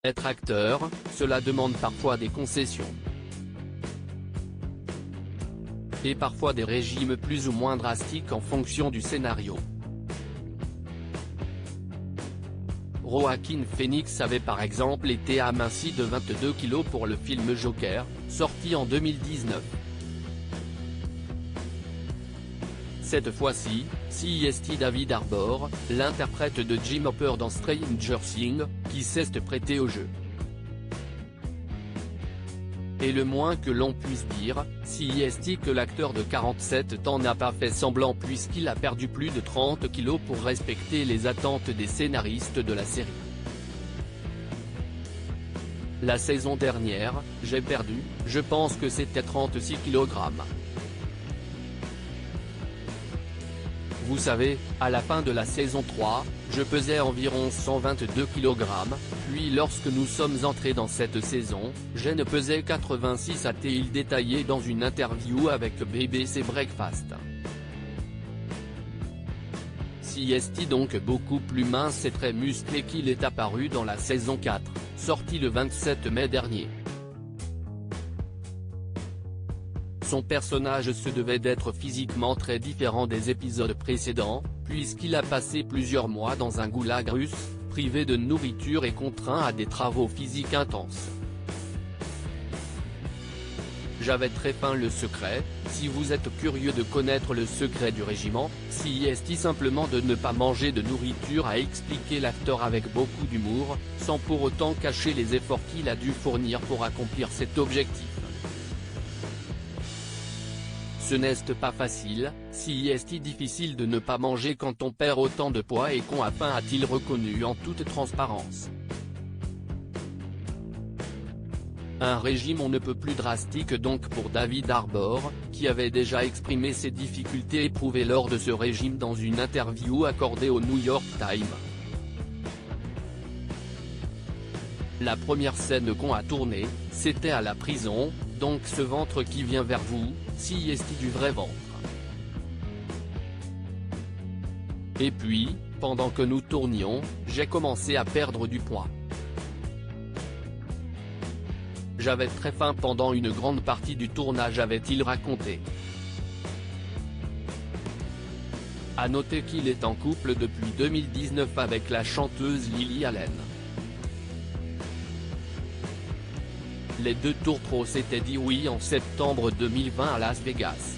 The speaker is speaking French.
Être acteur, cela demande parfois des concessions. Et parfois des régimes plus ou moins drastiques en fonction du scénario. Joaquin Phoenix avait par exemple été aminci de 22 kg pour le film Joker, sorti en 2019. Cette fois-ci, CST David Harbour, l'interprète de Jim Hopper dans Stranger Things, qui s'est prêté au jeu. Et le moins que l'on puisse dire, CST que l'acteur de 47 ans n'a pas fait semblant puisqu'il a perdu plus de 30 kg pour respecter les attentes des scénaristes de la série. La saison dernière, j'ai perdu, je pense que c'était 36 kg. Vous savez, à la fin de la saison 3, je pesais environ 122 kg, puis lorsque nous sommes entrés dans cette saison, je ne pesais 86 a-t-il détaillé dans une interview avec BBC Breakfast. CST donc beaucoup plus mince et très musclé qu'il est apparu dans la saison 4, sortie le 27 mai dernier. Son personnage se devait d'être physiquement très différent des épisodes précédents, puisqu'il a passé plusieurs mois dans un goulag russe, privé de nourriture et contraint à des travaux physiques intenses. J'avais très faim. Le secret, si vous êtes curieux de connaître le secret du régiment, CST simplement de ne pas manger de nourriture, a expliqué l'acteur avec beaucoup d'humour, sans pour autant cacher les efforts qu'il a dû fournir pour accomplir cet objectif. Ce n'est pas facile, CST difficile de ne pas manger quand on perd autant de poids et qu'on a faim, a-t-il reconnu en toute transparence. Un régime on ne peut plus drastique donc pour David Harbour, qui avait déjà exprimé ses difficultés éprouvées lors de ce régime dans une interview accordée au New York Times. La première scène qu'on a tournée, c'était à la prison, donc ce ventre qui vient vers vous, CST du vrai ventre. Et puis, pendant que nous tournions, j'ai commencé à perdre du poids. J'avais très faim pendant une grande partie du tournage, avait-il raconté. À noter qu'il est en couple depuis 2019 avec la chanteuse Lily Allen. Les deux tourtereaux s'étaient dit oui en septembre 2020 à Las Vegas.